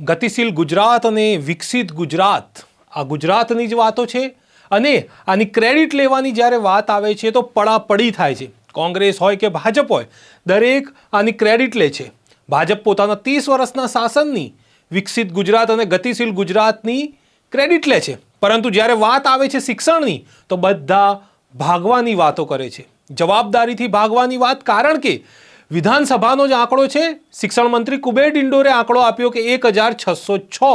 ગતિશીલ ગુજરાત અને વિકસિત ગુજરાત આ ગુજરાતની જ વાતો છે અને આની ક્રેડિટ લેવાની જ્યારે વાત આવે છે તો પડાપડી થાય છે. કોંગ્રેસ હોય કે ભાજપ હોય, દરેક આની ક્રેડિટ લે છે. ભાજપ પોતાના 30 વર્ષના શાસનની વિકસિત ગુજરાત અને ગતિશીલ ગુજરાતની ક્રેડિટ લે છે, પરંતુ જ્યારે વાત આવે છે શિક્ષણની તો બધા ભાગવાની વાતો કરે છે, જવાબદારીથી ભાગવાની વાત. કારણ કે વિધાનસભાનો જ આંકડો છે, શિક્ષણ મંત્રી કુબેર ડિંડોરે આંકડો આપ્યો કે 1606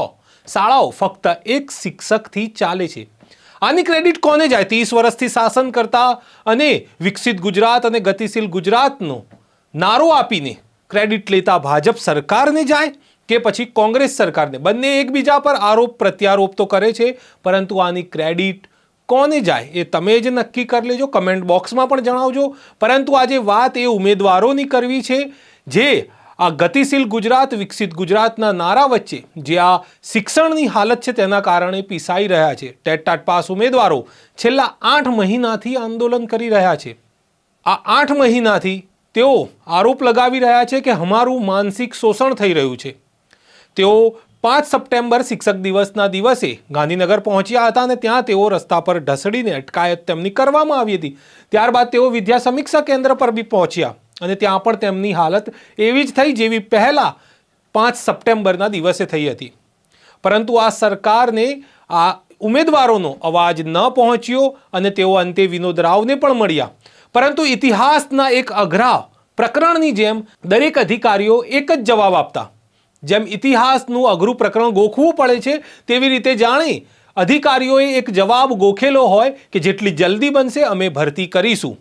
શાળાઓ ફક્ત એક શિક્ષકથી ચાલે છે. આની ક્રેડિટ કોને જાય? 30 વર્ષથી શાસન કરતા અને વિકસિત ગુજરાત અને ગતિશીલ ગુજરાતનો નારો આપીને ક્રેડિટ લેતા ભાજપ સરકારને જાય કે પછી કોંગ્રેસ સરકારને? બંને એકબીજા પર આરોપ પ્રત્યારોપ તો કરે છે, પરંતુ આની ક્રેડિટ કોને જાય એ તમે જ નક્કી કરી લેજો. કમેન્ટ બોક્સમાં પણ જણાવજો. પરંતુ આજે વાત એ ઉમેદવારોની કરવી છે જે આ ગતિશીલ ગુજરાત વિકસિત ગુજરાતના નારા વચ્ચે જે આ શિક્ષણની હાલત છે તેના કારણે પીસાઈ રહ્યા છે. ટેટ પાસ ઉમેદવારો છેલ્લા 8 મહિનાથી આંદોલન કરી રહ્યા છે. આ 8 મહિનાથી તેઓ આરોપ લગાવી રહ્યા છે કે અમારું માનસિક શોષણ થઈ રહ્યું છે. તેઓ 5 સપ્ટેમ્બર શિક્ષક દિવસના દિવસે ગાંધીનગર પહોંચ્યા હતા અને ત્યાં તેઓ રસ્તા પર ઢસડીને અટકાયત તેમની કરવામાં આવી હતી. ત્યારબાદ તેઓ વિદ્યા સમીક્ષા કેન્દ્ર પર બી પહોંચ્યા અને ત્યાં પણ તેમની હાલત એવી જ થઈ જેવી પહેલા 5 સપ્ટેમ્બરના દિવસે થઈ હતી. પરંતુ આ સરકારને આ ઉમેદવારોનો અવાજ ન પહોંચ્યો અને તેઓ અંતે વિનોદ રાવને પણ મળ્યા. પરંતુ ઇતિહાસના એક અઘરા પ્રકરણની જેમ દરેક અધિકારીઓ એક જ જવાબ આપતા. જેમ ઇતિહાસનું અઘરું પ્રકરણ ગોખવું પડે છે તેવી રીતે જાણે અધિકારીઓએ એક જવાબ ગોખેલો હોય કે જેટલી જલ્દી બનશે અમે ભરતી કરીશું.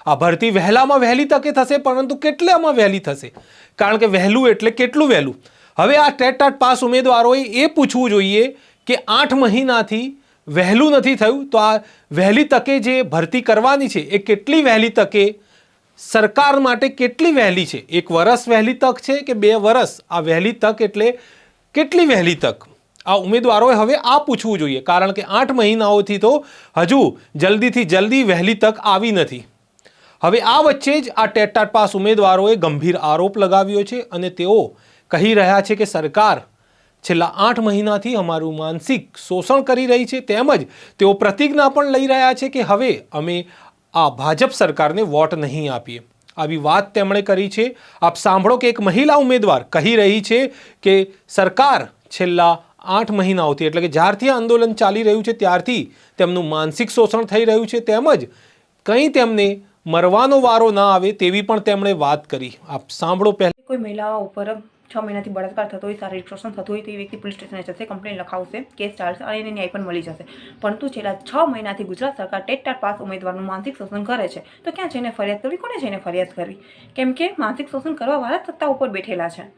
આ ભરતી વહેલામાં વહેલી તકે થશે, પરંતુ કેટલામાં વહેલી થશે? કારણ કે વહેલું એટલે કેટલું વહેલું? હવે આ ટેટ પાસ ઉમેદવારોએ એ પૂછવું જોઈએ કે 8 મહિનાથી વહેલું નથી થયું તો આ વહેલી તકે જે ભરતી કરવાની છે એ કેટલી વહેલી તકે સરકાર માટે કેટલી વહેલી છે? 1 વર્ષ વહેલી તક છે કે 2 વર્ષ? આ વહેલી તક એટલે કેટલી વહેલી તક? આ ઉમેદવારોએ હવે આ પૂછવું જોઈએ, કારણ કે 8 મહિનાઓથી તો હજુ જલ્દીથી જલ્દી વહેલી તક આવી નથી. હવે આ વચ્ચે જ આ ટેટ પાસ ઉમેદવારોએ ગંભીર આરોપ લગાવ્યો છે અને તેઓ કહી રહ્યા છે કે સરકાર છેલ્લા 8 મહિનાથી અમારું માનસિક શોષણ કરી રહી છે. તેમજ તેઓ પ્રતિજ્ઞા પણ લઈ રહ્યા છે કે હવે અમે આ ભાજપ સરકારને વોટ નહીં આપીએ. આવી વાત તેમણે કરી છે. આપ સાંભળો કે એક મહિલા ઉમેદવાર કહી રહી છે કે સરકાર છેલ્લા 8 મહિનાઓથી એટલે કે જ્યારથી આંદોલન ચાલી રહ્યું છે ત્યારથી તેમનું માનસિક શોષણ થઈ રહ્યું છે. તેમજ કંઈ તેમને મરવાનો વારો ના આવે તેવી પણ તેમણે વાત કરી. આપ સાંભળો. પહેલા કોઈ મહિલાઓ ઉપર 6 મહિનાથી બળાત્કાર થતો હોય, શારીરિક શોષણ થતું હોય તો એ વ્યક્તિ પોલીસ સ્ટેશને જશે, કમ્પ્લેન લખાવશે, કેસ ચાલશે અને એને ન્યાય પણ મળી જશે. પરંતુ છેલ્લા 6 મહિનાથી ગુજરાત સરકાર ટેટ પાસ ઉમેદવારનું માનસિક શોષણ કરે છે તો ક્યાં જઈને ફરિયાદ કરવી? કોને જઈને ફરિયાદ કરવી? કેમ કે માનસિક શોષણ કરવાવાળા સત્તા ઉપર બેઠેલા છે.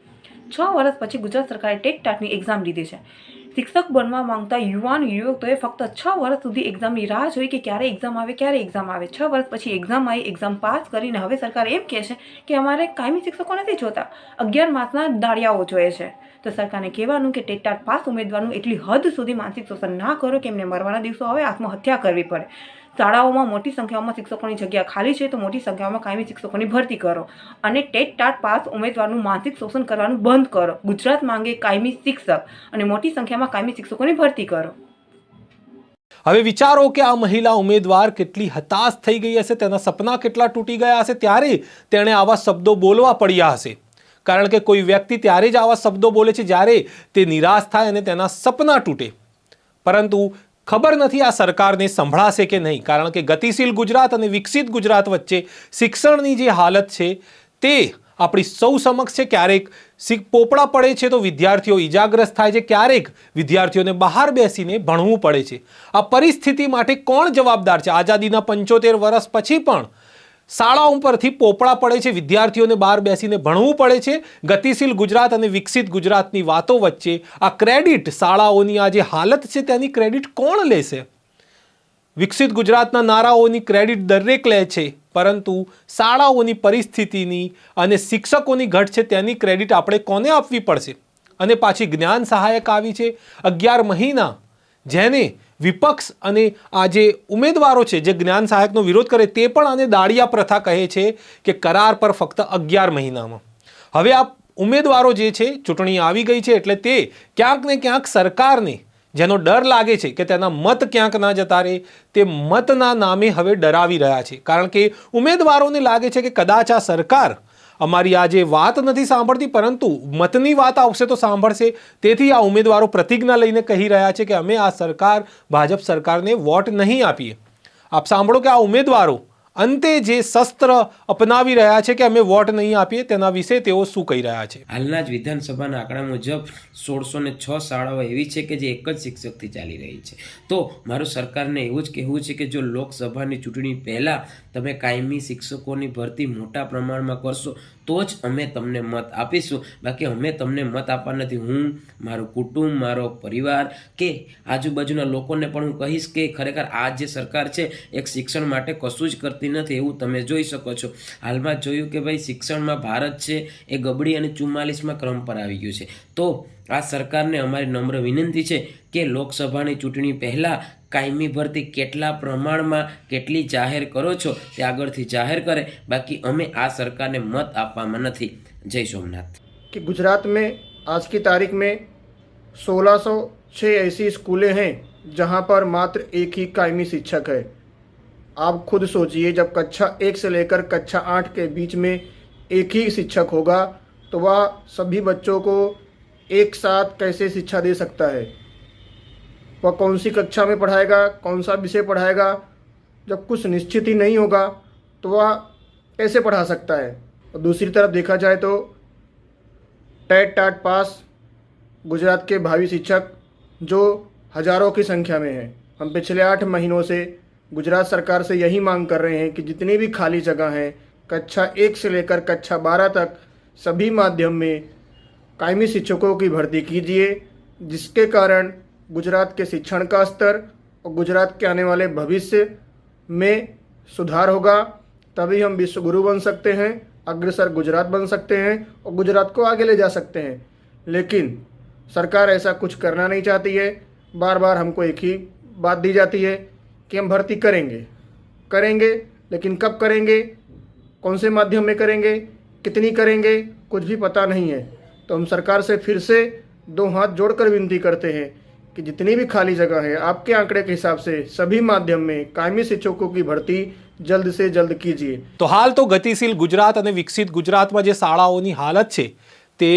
6 વર્ષ પછી ગુજરાત સરકારે ટેટની એક્ઝામ લીધી છે. શિક્ષક બનવા માંગતા યુવકોએ ફક્ત 6 વર્ષ સુધી એક્ઝામની રાહ જોઈ કે ક્યારે એક્ઝામ આવે, ક્યારે એક્ઝામ આવે. 6 વર્ષ પછી એક્ઝામ આવી, એક્ઝામ પાસ કરીને હવે સરકાર એમ કહે છે કે અમારે કાયમી શિક્ષકો નથી જોતા, 11 માસના દાળિયાઓ જોઈએ છે. તો સરકારને કહેવાનું કે ટેટ પાસ ઉમેદવારનું એટલી હદ સુધી માનસિક શોષણ ના કરો કે એમને મરવાના દિવસો હવે આત્મહત્યા કરવી પડે. શાળાઓમાં મોટી સંખ્યામાં શિક્ષકોની જગ્યા ખાલી છે તો મોટી સંખ્યામાં કાયમી શિક્ષકોની ભરતી કરો અને ટેટ પાસ ઉમેદવારનું માનસિક શોષણ કરવાનું બંધ કરો. ગુજરાત માંગે કાયમી શિક્ષક અને મોટી સંખ્યામાં કાયમી શિક્ષકોની ભરતી કરો. હવે વિચારો કે આ મહિલા ઉમેદવાર કેટલી હતાશ થઈ ગઈ હશે, તેના સપના કેટલા તૂટી ગયા હશે ત્યારે તેણે આવા શબ્દો બોલવા પડ્યા હશે. કારણ કે કોઈ વ્યક્તિ ત્યારે જ આવા શબ્દો બોલે છે જ્યારે તે નિરાશ થાય અને તેના સપના તૂટે. પરંતુ ખબર નથી આ સરકારને સંભળાશે કે નહીં, કારણ કે ગતિશીલ ગુજરાત અને વિકસિત ગુજરાત વચ્ચે શિક્ષણની જે હાલત છે તે આપણી સૌ સમક્ષ છે. ક્યારેક પોપડા પડે છે તો વિદ્યાર્થીઓ ઈજાગ્રસ્ત થાય છે, ક્યારેક વિદ્યાર્થીઓને બહાર બેસીને ભણવું પડે છે. આ પરિસ્થિતિ માટે કોણ જવાબદાર છે? આઝાદીના 75 વર્ષ પછી પણ શાળાઓ પરથી પોપડા પડે છે, વિદ્યાર્થીઓને બહાર બેસીને ભણવું પડે છે. ગતિશીલ ગુજરાત અને વિકસિત ગુજરાતની વાતો વચ્ચે આ ક્રેડિટ, શાળાઓની આ જે હાલત છે તેની ક્રેડિટ કોણ લેશે? વિકસિત ગુજરાતના નારાઓની ક્રેડિટ દરેક લે છે, પરંતુ શાળાઓની પરિસ્થિતિની અને શિક્ષકોની ઘટ છે તેની ક્રેડિટ આપણે કોને આપવી પડશે? અને પાછી જ્ઞાન સહાયક આવી છે 11 મહિના, જેને વિપક્ષ અને આ જે ઉમેદવારો છે જે જ્ઞાન સહાયકનો વિરોધ કરે તે પણ આને દાળિયા પ્રથા કહે છે કે કરાર પર ફક્ત 11 મહિનામાં. હવે આ ઉમેદવારો જે છે, ચૂંટણી આવી ગઈ છે એટલે તે ક્યાંક ને ક્યાંક સરકારને જેનો ડર લાગે છે કે તેના મત ક્યાંક ના જતા રહે, તે મતના નામે હવે ડરાવી રહ્યા છે. કારણ કે ઉમેદવારોને લાગે છે કે કદાચ આ સરકાર અમારી આ જે વાત નથી સાંભળતી, પરંતુ મતની વાત આવશે તો સાંભળશે. તેથી આ ઉમેદવારો પ્રતિજ્ઞા લઈને કહી રહ્યા છે કે અમે આ સરકાર, ભાજપ સરકારને વોટ નહીં આપીએ. આપ સાંભળો કે આ ઉમેદવારો અંતે જે શસ્ત્ર અપનાવી રહ્યા છે કે અમે વોટ નહીં આપીએ, તેના વિશે તેઓ શું કહી રહ્યા છે. હાલના જ વિધાનસભાના આંકડા મુજબ 1606 શાળાઓ એવી છે કે જે એક જ શિક્ષકથી ચાલી રહી છે. તો મારું સરકારને એવું જ કહેવું છે કે જો લોકસભાની ચૂંટણી પહેલાં તમે કાયમી શિક્ષકોની ભરતી મોટા પ્રમાણમાં કરશો તો જ અમે તમને મત આપીશું. બાકી અમે તમને મત આપવા નથી. હું, મારું કુટુંબ, મારો પરિવાર કે આજુબાજુના લોકોને પણ હું કહીશ કે ખરેખર આ જે સરકાર છે એક શિક્ષણ માટે કશું જ કરતી નથી, એવું તમે જોઈ શકો છો. હાલમાં જોયું કે ભાઈ શિક્ષણમાં ભારત છે એ ગબડી અને 44માં ક્રમ પર આવી ગયું છે. તો આ સરકારને અમારી નમ્ર વિનંતી છે કે લોકસભાની ચૂંટણી પહેલાં કાયમી ભરતી કેટલા પ્રમાણમાં કેટલી જાહેર કરો છો તે આગળથી જાહેર કરે. બાકી અમે આ સરકારને મત આપવામાં નથી. જય સોમનાથ. कि गुजरात में आज की तारीख में 1606 ऐसी स्कूलें हैं जहां पर मात्र एक ही कायमी शिक्षक है. आप खुद सोचिए, जब कक्षा 1 से लेकर कक्षा 8 के बीच में एक ही शिक्षक होगा तो वह सभी बच्चों को एक साथ कैसे शिक्षा दे सकता है. वह कौन सी कक्षा में पढ़ाएगा, कौन सा विषय पढ़ाएगा. जब कुछ निश्चित ही नहीं होगा तो वह कैसे पढ़ा सकता है. और दूसरी तरफ देखा जाए तो टेट टाट पास गुजरात के भावी शिक्षक जो हज़ारों की संख्या में हैं. हम पिछले 8 महीनों से गुजरात सरकार से यही मांग कर रहे हैं कि जितनी भी खाली जगह हैं कक्षा 1 से लेकर कक्षा 12 तक सभी माध्यम में कायमी शिक्षकों की भर्ती कीजिए, जिसके कारण गुजरात के शिक्षण का स्तर और गुजरात के आने वाले भविष्य में सुधार होगा. तभी हम विश्व गुरु बन सकते हैं, अग्रसर गुजरात बन सकते हैं और गुजरात को आगे ले जा सकते हैं. लेकिन सरकार ऐसा कुछ करना नहीं चाहती है. बार बार हमको एक ही बात दी जाती है कि हम भर्ती करेंगे, लेकिन कब करेंगे, कौन से माध्यम में करेंगे, कितनी करेंगे, कुछ भी पता नहीं है. तो हम सरकार से फिर से 2 हाथ जोड़कर विनती करते हैं कि जितनी भी खाली जगह है आपके आंकड़े के हिसाब से सभी माध्यम में कायमी शिक्षकों की भर्ती जल्द से जल्द कीजिए. તો હાલ તો ગતિશીલ ગુજરાત અને વિકસિત ગુજરાતમાં જે શાળાઓની હાલત છે તે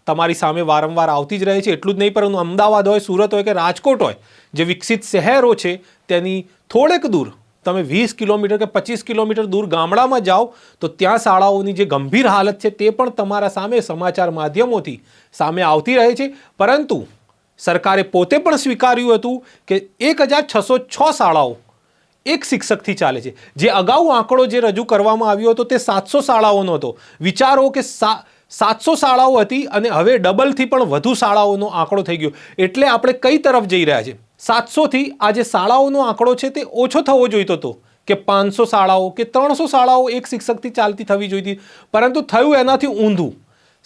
તમારી સામે વારંવાર આવતી જ રહે છે. એટલું જ નહીં, પરંતુ અમદાવાદ હોય, સુરત હોય કે રાજકોટ હોય, જે વિકસિત શહેરો છે તેની થોડેક દૂર તમે 20 કિલોમીટર કે 25 કિલોમીટર દૂર ગામડામાં જાઓ તો ત્યાં શાળાઓની જે ગંભીર હાલત છે તે પણ તમારા સામે સમાચાર માધ્યમોથી સામે આવતી રહે છે. પરંતુ સરકારે પોતે પણ સ્વીકાર્યું હતું કે 1606 શાળાઓ એક શિક્ષકથી ચાલે છે. જે અગાઉ આંકડો જે રજૂ કરવામાં આવ્યો હતો તે 700 શાળાઓનો હતો. વિચારો કે 700 શાળાઓ હતી અને હવે ડબલથી પણ વધુ શાળાઓનો આંકડો થઈ ગયો. એટલે આપણે કઈ તરફ જઈ રહ્યા છે? 700થી આ જે શાળાઓનો આંકડો છે તે ઓછો થવો જોઈતો હતો કે 500 શાળાઓ કે 300 શાળાઓ એક શિક્ષકથી ચાલતી થવી જોઈતી, પરંતુ થયું એનાથી ઊંધું.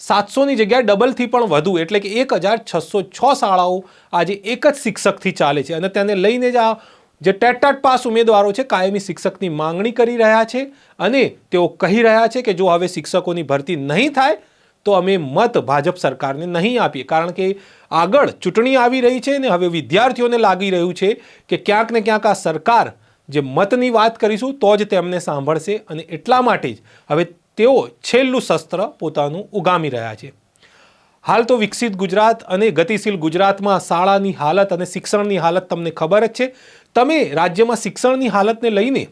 700ની જગ્યાએ ડબલથી પણ વધુ, એટલે કે 1606 શાળાઓ આજે એક જ શિક્ષકથી ચાલે છે. અને તેને લઈને જ આ જે ટેટ પાસ ઉમેદવારો છે કાયમી શિક્ષકની માંગણી કરી રહ્યા છે અને તેઓ કહી રહ્યા છે કે જો હવે શિક્ષકોની ભરતી નહીં થાય તો અમે મત ભાજપ સરકારને નહીં આપીએ. કારણ કે આગળ ચૂંટણી આવી રહી છે ને હવે વિદ્યાર્થીઓને લાગી રહ્યું છે કે ક્યાંક ને ક્યાંક આ સરકાર જે મતની વાત કરીશું તો જ તેમને સાંભળશે, અને એટલા માટે જ હવે તેઓ છેલ્લું શસ્ત્ર પોતાનું ઉગામી રહ્યા છે. હાલ તો વિકસિત ગુજરાત અને ગતિશીલ ગુજરાતમાં શાળાની હાલત અને શિક્ષણની હાલત તમને ખબર જ છે. તમે રાજ્યમાં શિક્ષણની હાલતને લઈને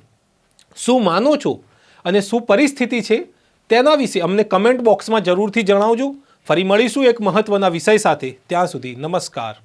શું માનો છો અને શું પરિસ્થિતિ છે તેના વિશે અમને કમેન્ટ બોક્સમાં જરૂરથી જણાવજો. ફરી મળીશું એક મહત્ત્વના વિષય સાથે. ત્યાં સુધી નમસ્કાર.